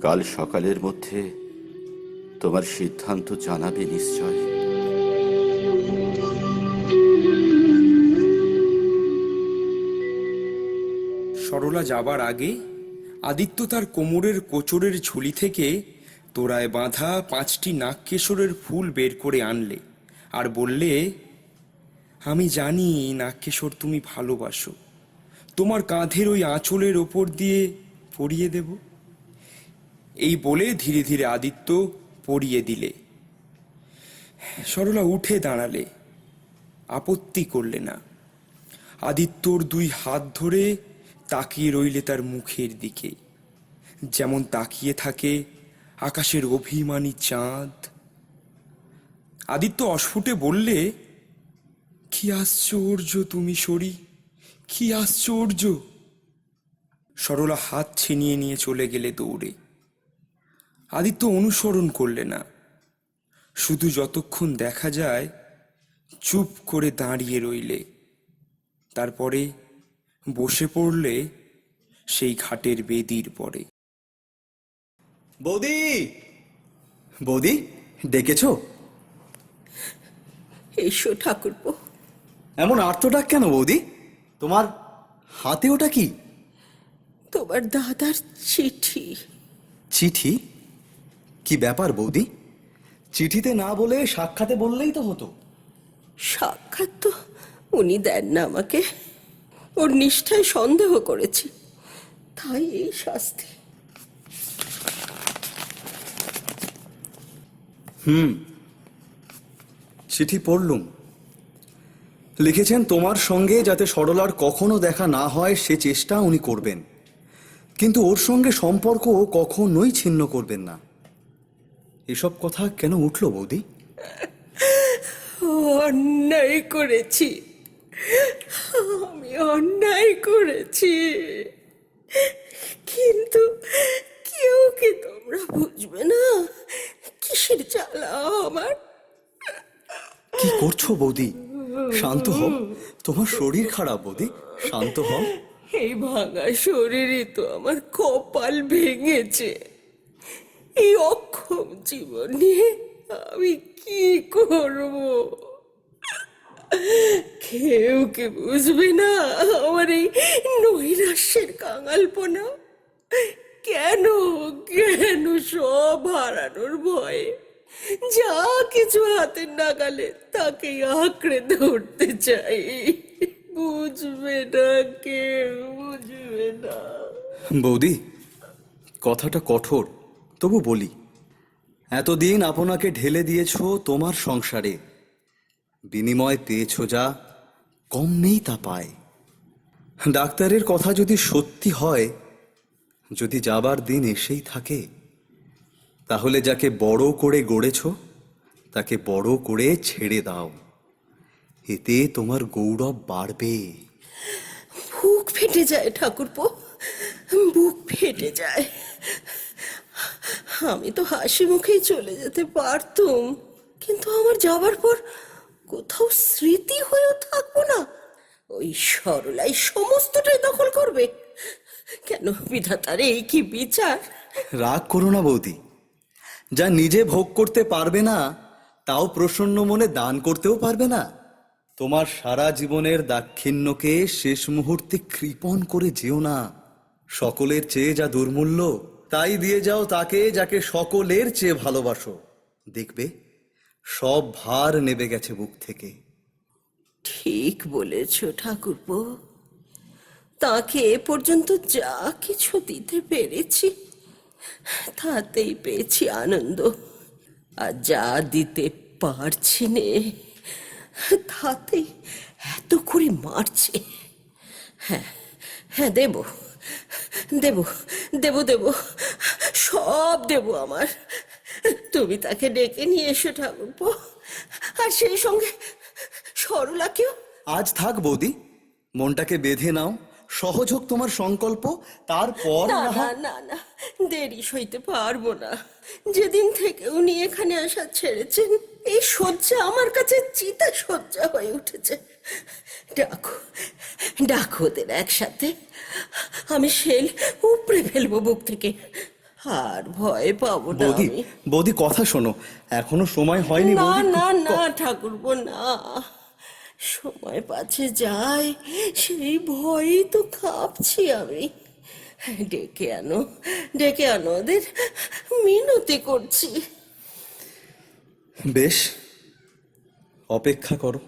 কাল সকালের মধ্যে তোমার সিদ্ধান্ত জানাবে নিশ্চয়। সরলা যাবার আগে আদিত্য তার কোমরের কোচরের ঝুলি থেকে তোড়ায় বাঁধা 5টি নাগকেশরের ফুল বের করে আনলে আর বললে, আমি জানি নাগকেশর তুমি ভালোবাসো, তোমার কাঁধের ওই আঁচলের ওপর দিয়ে পরিয়ে দেব। এই বলে ধীরে ধীরে আদিত্য পরিয়ে দিলে। সরলা উঠে দাঁড়ালে, আপত্তি করলে না। আদিত্যর 2 হাত ধরে তাকিয়ে রইলে তার মুখের দিকে, যেমন তাকিয়ে থাকে আকাশের অভিমানী চাঁদ। আদিত্য অস্ফুটে বললে, কি আশ্চর্য তুমি শরী, কি আশ্চর্য। সরলা হাত ছিনিয়ে নিয়ে চলে গেলে দৌড়ে। আদিত্য অনুসরণ করলে না, শুধু যতক্ষণ দেখা যায় চুপ করে দাঁড়িয়ে রইলে। তারপরে বসে পড়লে সেই ঘাটের বেদির পরে। বৌদি, বৌদি, ডেকেছো? এসো ঠাকুরপো। এমন আর্তডাক কেন বৌদি? তোমার হাতে ওটা কি? তোমার দাদার চিঠি। চিঠি? কি ব্যাপার বৌদি? চিঠিতে না বলে সাক্ষাতে বললেই তো হতো। সাক্ষাৎ তো উনি দেন না আমাকে, ওর নিষ্ঠায় সন্দেহ করেছি, তাই এই শাস্তি। চিঠি পড়লুম। লিখেছেন তোমার সঙ্গে যাতে সরলার কখনো দেখা না হয় সে চেষ্টা উনি করবেন, কিন্তু ওর সঙ্গে সম্পর্ক কখনোই ছিন্ন করবেন না। এসব কথা কেন উঠলো বৌদি? অন্যায় করেছি, আমি অন্যায় করেছি, কিন্তু কেউ কি তোমরা বুঝবে না? কিসের জ্বালা আমার। কি করছো বৌদি? শান্ত হও, তোমার শরীর খারাপ বৌদি, শান্ত হও। এই ভাঙা শরীরই তো আমার কপাল ভেঙেছে। এই অক্ষম জীবন নিয়ে আমি কি করব? কেউ কি বুঝবে না আমার এই নৈরাশ্যের কাঙালপনা? কেন কেন সব হারানোর ভয়ে যা কিছু হাতের নাগালে তাকেই আঁকড়ে ধরতে চাই? বুঝবে না, কেউ বুঝবে না। বৌদি, কথাটা কঠোর, তবু বলি। এতদিন আপনাকে ঢেলে দিয়েছো তোমার সংসারে, বিনিময় পেয়েছো যা, কম নেই তা পায়। ডাক্তারের কথা যদি সত্যি হয়, যদি যাবার দিন এসেই থাকে, তাহলে যাকে বড় করে গড়েছ তাকে বড় করে ছেড়ে দাও। এতে তোমার গৌরব বাড়বে। বুক ফেটে যায় ঠাকুরপো, বুক ফেটে যায়। আমি তো হাসি মুখেই চলে যেতে পারতুম, কিন্তু আমার যাবার পর কোথাও স্মৃতি হয়েও থাকবো না। ওই সরলাই সমস্তটাই দখল করবে। কেন বিধাতার এই কি বিচার? রাগ করো না বৌদি, যা নিজে ভোগ করতে পারবে না তাও প্রসন্ন মনে দান করতেও পারবে না। তোমার সারা জীবনের দাক্ষিণ্যকে শেষ মুহূর্তে কৃপণ করে যেও না। সকলের চেয়ে যা দুর্মূল্য তাই দিয়ে যাও তাকে যাকে সকলের চেয়ে ভালোবাসো। দেখবে সব ভার নেবে গেছে বুক থেকে। ঠিক বলেছ ঠাকুরপো, তাকে এ পর্যন্ত যা কিছু দিতে পেরেছি তাতেই পেয়েছি আনন্দ, আর যা দিতে পারছি নে তাতেই এত করে মারছে। হ্যাঁ হ্যাঁ, দেব দেব দেব দেব, সব দেব আমার। তুমি তাকে ডেকে নিয়ে এসো ঠাকুরপো, আর সেই সঙ্গে সরলাকেও। আজ থাক বৌদি, মনটাকে বেঁধে নাও, সহজ হোক তোমার সংকল্প, তারপর না না না হয়- না না, দেরি সইতে পারবো না। যেদিন থেকে উনি এখানে আসা ছেড়েছেন, এই শয্যা আমার কাছে চিতা শয্যা হয়ে উঠেছে। ডাকো ডাকো ওদের একসাথে, আমি শেল উপড়ে ফেলবো বুক থেকে, আর ভয় পাবো না বৌদি আমি। বৌদি কথা শোনো, এখনো সময় হয়নি না বৌদি। না না ঠাকুরপো, না, সময় পাচ্ছে যায় সেই ভয়েই তো কাঁপছি আমি। ডেকে আনো, ডেকে আনো ওদের, মিনতি করছি। বেশ, অপেক্ষা করো।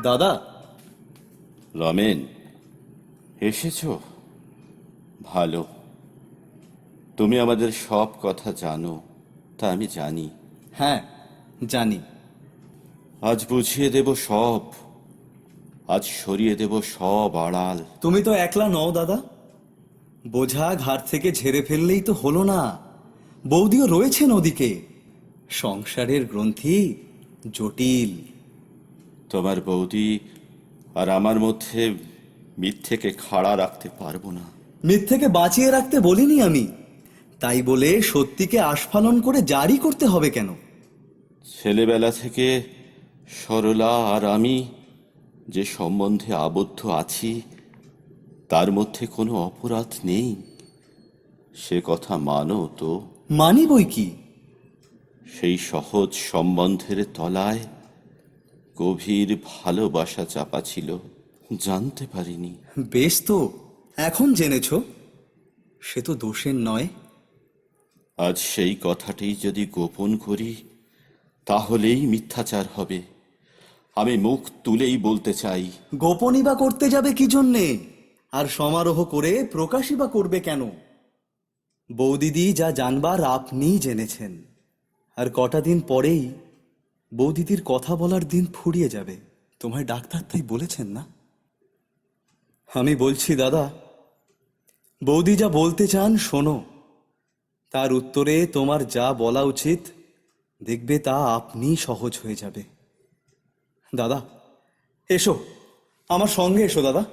দাদা, রমেন, এসেছো? ভালো। তুমি আমাদের সব কথা জানো, তা আমি জানি। হ্যাঁ জানি। আজ বুঝিয়ে দেব সব, আজ সরিয়ে দেব সব আড়াল। তুমি তো একলা নও দাদা, বোঝা ঘাট থেকে ঝেড়ে ফেললেই তো হলো না, বৌদিও রয়েছেন ওদিকে। সংসারের গ্রন্থি জটিল। তোমার বৌদি আর আমার মধ্যে মিথ্যেকে খাড়া রাখতে পারবো না। মিথ্যেকে বাঁচিয়ে রাখতে বলিনি আমি, তাই বলে সত্যিকে আস্ফালন করে জারি করতে হবে কেন? ছেলেবেলা থেকে সরলা আর আমি যে সম্বন্ধে আবদ্ধ আছি তার মধ্যে কোনো অপরাধ নেই, সে কথা মানো তো? মানি বই কি। সেই সহজ সম্বন্ধের তলায় গভীর ভালোবাসা চাপা ছিল, জানতে পারিনি। বেশ তো, এখন জেনেছ, সে তো দোষের নয়। আজ সেই কথাটি যদি গোপন করি তাহলেই মিথ্যাচার হবে। আমি মুখ তুলেই বলতে চাই। গোপনই বা করতে যাবে কি জন্যে, আর সমারোহ করে প্রকাশই বা করবে কেন? বৌদিদি যা জানবার আপনিই জেনেছেন, আর কটা দিন পরেই বৌদিদির কথা বলার দিন ফুরিয়ে যাবে। তোমায় ডাক্তার তাই বলেছেন না? আমি বলছি দাদা, বৌদি যা বলতে চান শোনো, তার উত্তরে তোমার যা বলা উচিত দেখবে তা আপনিই সহজ হয়ে যাবে। দাদা এসো, আমার সঙ্গে এসো দাদা।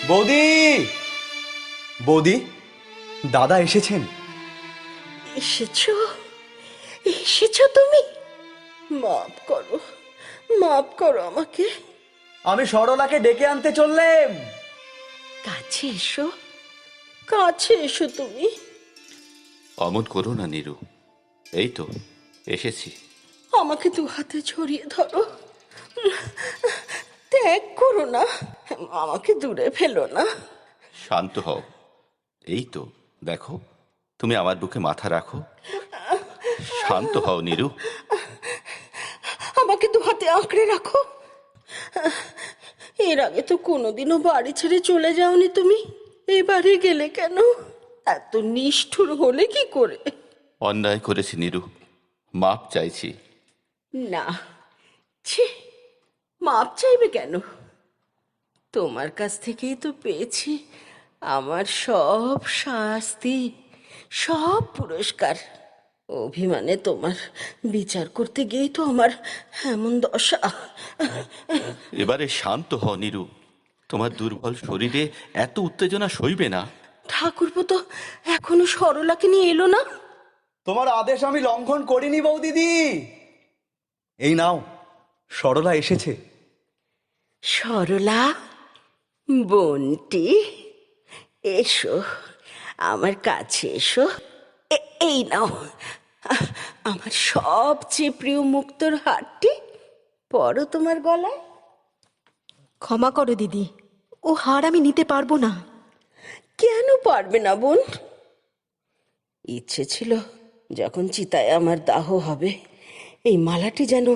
বৌদি, বৌদি, দাদা এসেছেন। এসেছো, এসেছো তুমি? মাফ করো, মাফ করো আমাকে। আমি সরলাকে ডেকে আনতে চললেম। কাছে এসো, কাছে এসো তুমি। অমন করো না নীরু, এই তো এসেছি। আমাকে দু হাতে ছড়িয়ে ধরো, ত্যাগ করো না, আমাকে দূরে ফেলো না। শান্ত হও, এই তো দেখো, তুমি আমার বুকে মাথা রাখো। শান্ত হও নীরু। আমাকে দু হাতে আঁকড়ে রাখো। এর আগে তো কোনোদিনও বাড়ি ছেড়ে চলে যাওনি তুমি, এবারে গেলে কেন? এত নিষ্ঠুর হলে কি করে? অন্যায় করেছি নীরু, মাপ চাইছি। না, ছি, মাপ চাইবে কেন? তোমার কাছ থেকেই তো পেয়েছি আমার সব শাস্তি, সব পুরস্কার। অভিমানে তোমার বিচার করতে গিয়েই তো আমার এমন দশা। এবারে শান্ত হ নিরু, তোমার দুর্বল শরীরে এত উত্তেজনা সইবে না। ঠাকুরপো তো এখনো সরলাকে নিয়ে এলো না। তোমার আদেশ আমি লঙ্ঘন করিনি বৌদিদি। এই নাও, সরলা এসেছে। সরলা, বোনটি, এসো, আমার কাছে এসো। এই নাও আমার সবচেয়ে প্রিয় মুক্তোর হারটি, পরো তোমার গলায়। ক্ষমা করো দিদি, ও হার আমি নিতে পারবো না। কেন পারবে না বোন? ইচ্ছে ছিল যখন চিতায় আমার দাহ হবে এই মালাটি যেন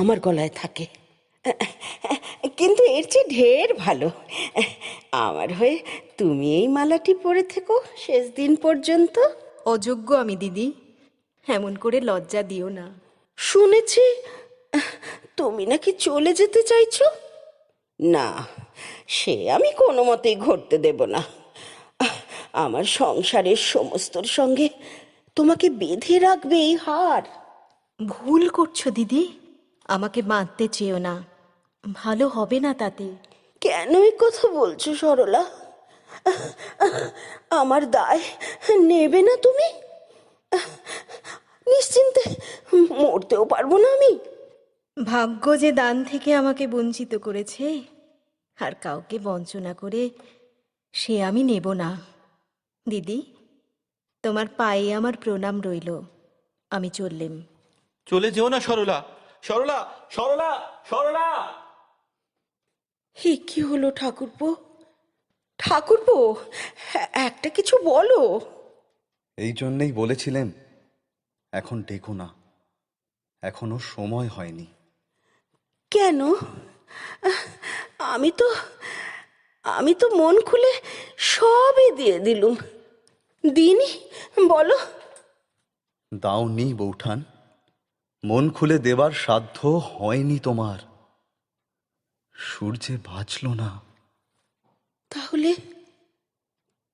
আমার গলায় থাকে, কিন্তু এর চেয়ে ঢের ভালো আমার হয়ে তুমি এই মালাটি পরে থেকো শেষ দিন পর্যন্ত। অযোগ্য আমি দিদি, এমন করে লজ্জা দিও না। শুনেছি তুমি নাকি চলে যেতে চাইছো। না, সে আমি কোনো মতেই ঘটতে দেব না। আমার সংসারের সমস্তর সঙ্গে তোমাকে বেঁধে রাখবে এই হার। ভুল করছো দিদি, আমাকে বাঁধতে চেয়েও না, ভালো হবে না তাতে। কেন এই কথা বলছো সরলা? আমার দায় নেবে না তুমি? নিশ্চিন্তে মরতেও পারবো না আমি। ভাগ্য যে দান থেকে আমাকে বঞ্চিত করেছে, আর কাউকে বঞ্চনা করে সে আমি নেব না। দিদি, তোমার পায়ে আমার প্রণাম রইল, আমি চললেম। চলে যেও না সরলা, সরলা, সরলা, সরলা। হে কি হলো ঠাকুরপো? ঠাকুরপো, একটা কিছু বলো। এই জন্যেই বলেছিলেন এখন ডেকো না, এখনো সময় হয়নি। কেন? আমি তো আমি তো মন খুলে সবই দিয়ে দিলুম। দিনি, বলো। দাওনি বৌঠান, মন খুলে দেবার সাধ্য হয়নি তোমার। সূর্যে বাঁচল না। তাহলে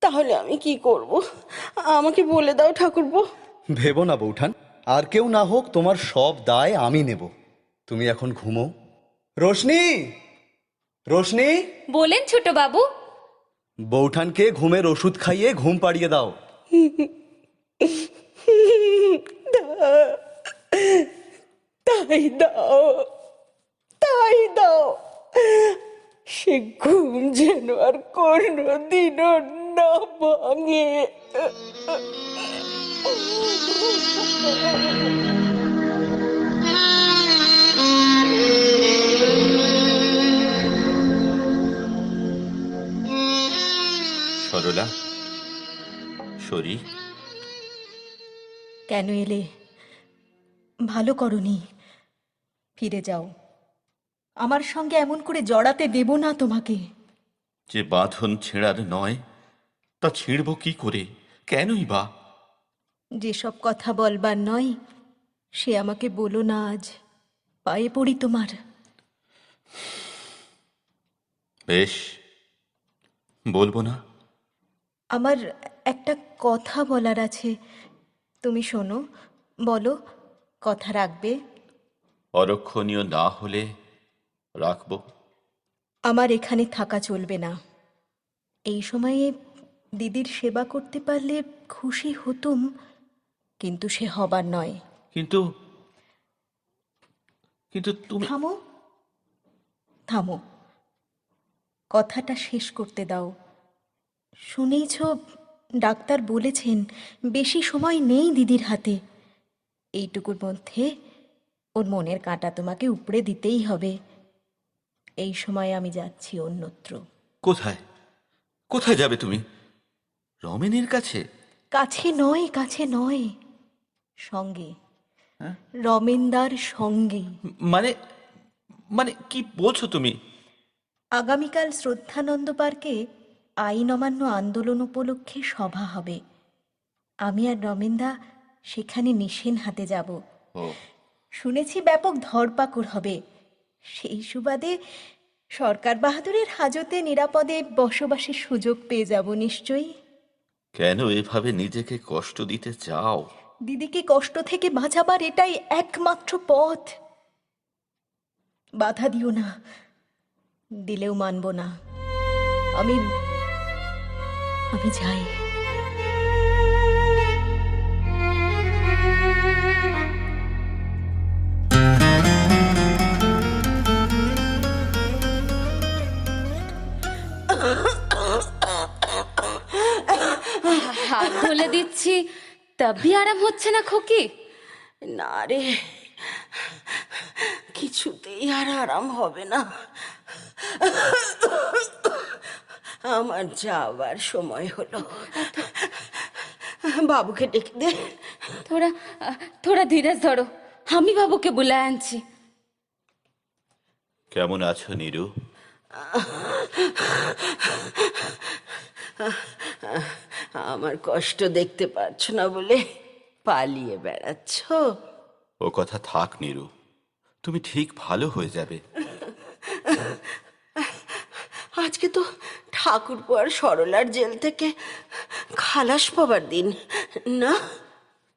তাহলে আমি কি করব? আমাকে বলে দাও ঠাকুরপো। ভেবো না বৌঠান, আর কেউ না হোক তোমার সব দায় আমি নেব। তুমি এখন ঘুমো। রোশনি, রোশনি, বলেন ছোট বাবু। বৌঠানকে ঘুমের ওষুধ খাইয়ে ঘুম পাড়িয়ে দাও। তাই দাও, তাই দাও। সে ঘুম যেন আর কোনো দিনও না ভাঙে। সরলা, শরী, কেন এলে? ভালো করনি, ফিরে যাও। আমার সঙ্গে এমন করে জড়াতে দেব না তোমাকে। যে বাঁধন ছেঁড়ার নয় তা ছিঁড়ব কি করে? কেনই বা? যেসব কথা বলবার নয় সে আমাকে বলো না আজ, পায়ে পড়ি তোমার। বেশ, বলবো না। আমার একটা কথা বলার আছে, তুমি শোনো, বলো, কথা রাখবে? অরক্ষণীয় না হলে রাখবো। আমার এখানে থাকা চলবে না। এই সময়ে দিদির সেবা করতে পারলে খুশি হতুম, কিন্তু সে হবার নয়। কিন্তু কিন্তু তুমি। থামো, থামো, কথাটা শেষ করতে দাও। শুনেইছ, ডাক্তার বলেছেন বেশি সময় নেই দিদির হাতে। এইটুকুর মধ্যে ওর মনের কাঁটা তোমাকে উপড়ে দিতেই হবে। এই সময় আমি যাচ্ছি অন্যত্র। কোথায়? কোথায় যাবে তুমি? রমেনের কাছে? কাছে নয়, কাছে নয়, সঙ্গে। হ্যাঁ? রমেনদার সঙ্গে। মানে মানে কি বলছো তুমি? আগামীকাল শ্রদ্ধানন্দ পার্কে আইন অমান্য আন্দোলন উপলক্ষে সভা হবে। আমি আর রমেনদা সেখানে নিশেন হাতে যাব। ও, শুনেছি ব্যাপক ধরপাকড় হবে, সেই সুবাদে সরকার বাহাদুরের হাজতে নিরাপদে বসবাসের সুযোগ পেয়ে যাব নিশ্চয়ই। কেন এভাবে নিজেকে কষ্ট দিতে চাও? দিদিকে কষ্ট থেকে বাঁচাবার এটাই একমাত্র পথ। বাধা দিও না, দিলেও মানব না। আমি আমি যাই। হাত ধুলে দিচ্ছি, তবে আরাম হচ্ছে না খোকি? না রে, কিছুতেই আর আরাম হবে না। আমার যাবার সময় হলো। বাবুকে ডেকে দে। থোড়া থোড়া ধীরেজ ধরো, আমি বাবুকে বুলায় আনছি। কেমন আছো নীরু? আমার কষ্ট দেখতে পাচ্ছ না বলে পালিয়ে বেড়াচ্ছ? ও কথা থাক নীরু, তুমি ঠিক ভালো হয়ে যাবে। আজকে তো ঠাকুরপো আর সরলার জেল থেকে খালাস পাবার দিন না?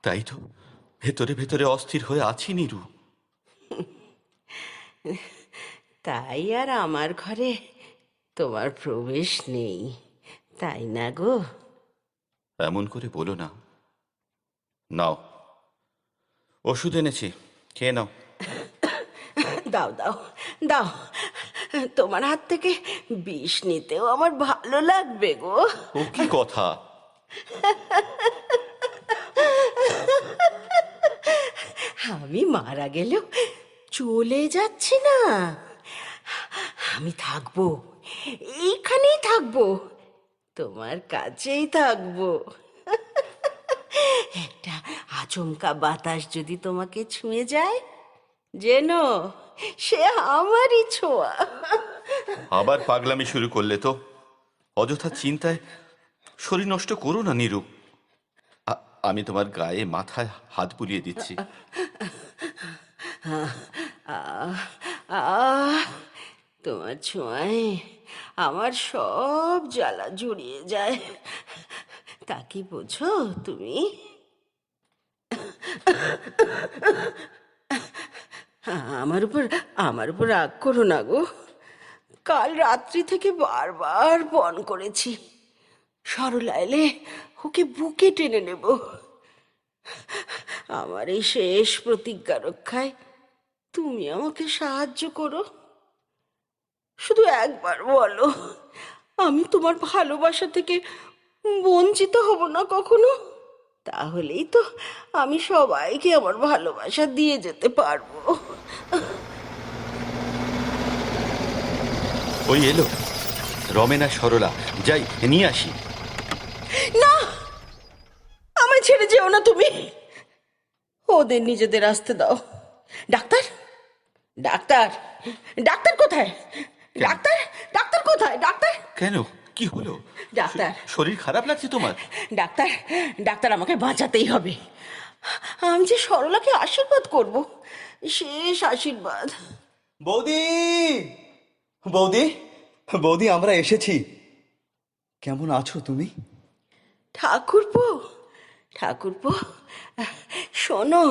তাই তো ভেতরে ভেতরে অস্থির হয়ে আছি নীরু। তাই আর আমার ঘরে তোমার প্রবেশ নেই, তাই না গো? এমন করে বলো না। নাও, ওষুধ এনেছি, খেয়ে নাও। দাও দাও দাও, তোমার হাত থেকে বিষ নিতেও আমার ভালো লাগবে গো। ও কি কথা? আমি মারা গেলেও চলে যাচ্ছি না, আমি থাকবো, এইখানেই থাকবো, তোমার কাছেই থাকবো। একটা আচমকা বাতাস যদি তোমাকে ছুঁয়ে যায়, যেন সে আমারই ছোঁয়া। আবার পাগলামি শুরু করলে তো। অযথা চিন্তায় শরীর নষ্ট করো না নীরু। আমি তোমার গায়ে মাথায় হাত বুলিয়ে দিচ্ছি। তোমার ছোঁয়ায় আমার সব জ্বালা জুড়িয়ে যায়, তা কি বোঝো তুমি? আমার উপর রাগ করো না গো। কাল রাত্রি থেকে বারবার পণ করেছি, সরলা এলে ওকে বুকে টেনে নেব। আমার এই শেষ প্রতিজ্ঞা রক্ষায় তুমি আমাকে সাহায্য করো। শুধু একবার বলো, আমি তোমার ভালোবাসা থেকে বঞ্চিত হব না কখনো। তাহলেই তো আমি সবাইকে আমার ভালোবাসা দিয়ে যেতে পারবো। ওই এলো রমেনা সরলা, যাই নিয়ে আসি। না, আমায় ছেড়ে যেও না তুমি, ওদের নিজেদের আসতে দাও। ডাক্তার, ডাক্তার, ডাক্তার কোথায়? ডাক্তার, ডাক্তার কোথায়? ডাক্তার! কেন, কি হলো? ডাক্তার! শরীর খারাপ লাগছে তোমার? ডাক্তার, ডাক্তার, আমাকে বাঁচাতেই হবে। আমি যে সরলাকে আশীর্বাদ করব, শেষ আশীর্বাদ। বৌদি, বৌদি, বৌদি, আমরা এসেছি। কেমন আছো তুমি? ঠাকুরপো, ঠাকুরপো, শোনো,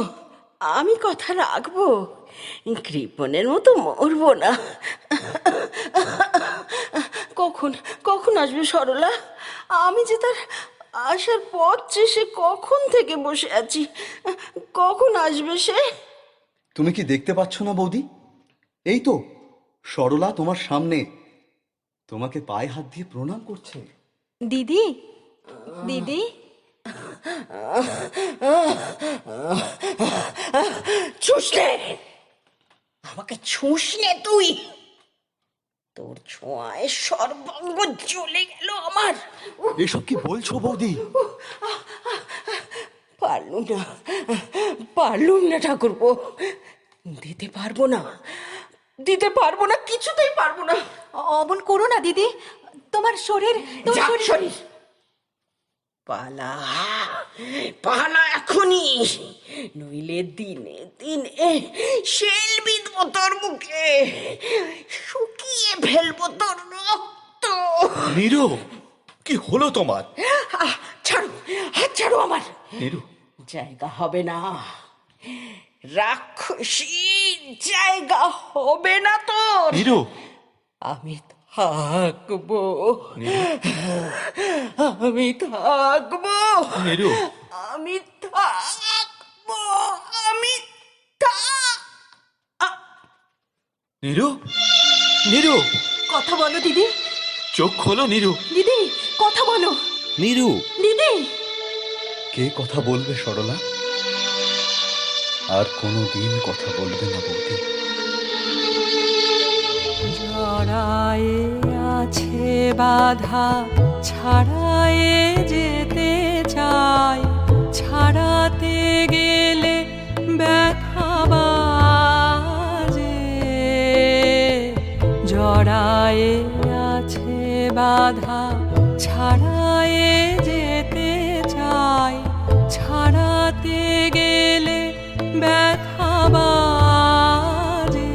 আমি কথা রাখবো, কৃপণের মতো মরবো না। কখন কখন আসবে সরলা? আমি যে তার আসার পথ চেয়ে কখন থেকে বসে আছি, কখন আসবে সে? তুমি কি দেখতে পাচ্ছ না বৌদি? এই তো সরলা তোমার সামনে, তোমাকে পায়ে হাত দিয়ে প্রণাম করছে। দিদি, দিদি, ছুঁসলে আমাকে, ছুঁসলে তুই, তোর ছোঁয়ায় সর্বাঙ্গ জ্বলে গেল আমার। এসব কি বলছো বৌদি? পারলুম না ঠাকুরপো, দিতে পারবো না, দিতে পারবো না, কিছুতেই পারবো না। অমন করো না দিদি, তোমার শরীর, যা শরীর, পালা, পালা এখনই, নইলে দিনে দিনে শেল বিঁধব দেবো তোর মুখে, শুকিয়ে ফেলবো তোর রক্ত। নীরু, কি হলো তোমার? ছাড়ো, হাত ছাড়ো আমার। নীরু, জায়গা হবে না, রাক্ষসী জায়গা হবে না তোর। নীরু, আমি থাকবো, আমি থাকবো, নীরু, আমি থাকবো, আমি নীরু, নীরু, কথা বলো দিদি, চোখ খোলো নীরু। দিদি কথা বলো, নীরু, দিদি। কে কথা বলবে সরলা? আর কোনো দিন কথা বলবে না বৌদি। জড়ায়ে আছে বাধা, ছাড়ায়ে যেতে চাই, ছাড়াতে গেলে ব্যথা বাজে। জড়ায়ে আছে বাধা, ছাড়ায়ে যেতে চাই, ছাড়াতে গেলে ব্যথা বাজে।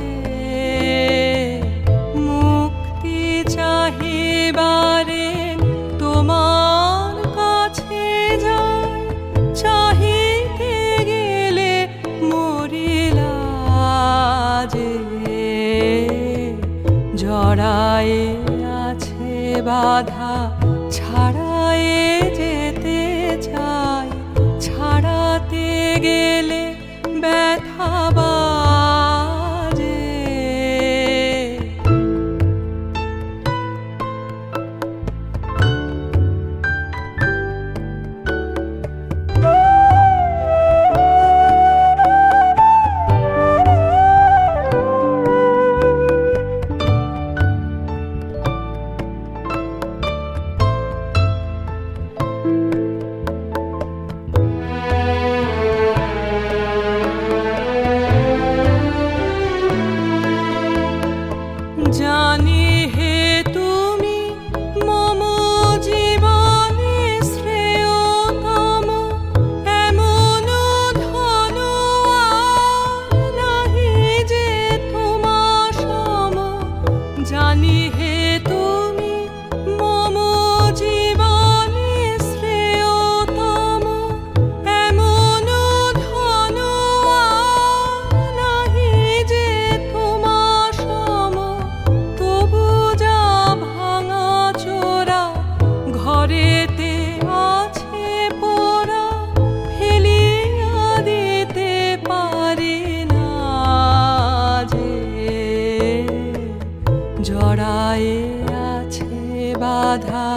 মুক্তি চাহিবারে তোমার কাছে যাই, চাহিতে গেলে মরিলা যে। জড়ায়ে আছে বাধা, ছাড়ায়ে যেতে চাই, ছাড়াতে গেলে ব্যথা বাজে। জানি হে তুমি মম জীবনে শ্রেয়তম, এমন ধন আর নাহি যে তোমার সম। জানি হে তুমি মম জীবনে শ্রেয়তম, এমন ধন আর নাহি যে তোমার সম। তবু যা ভাঙা চোরা ঘরেতে আছে পোড়া, ফেলিয়া দিতে পারি না যে। জড়ায়ে আছে বাধা,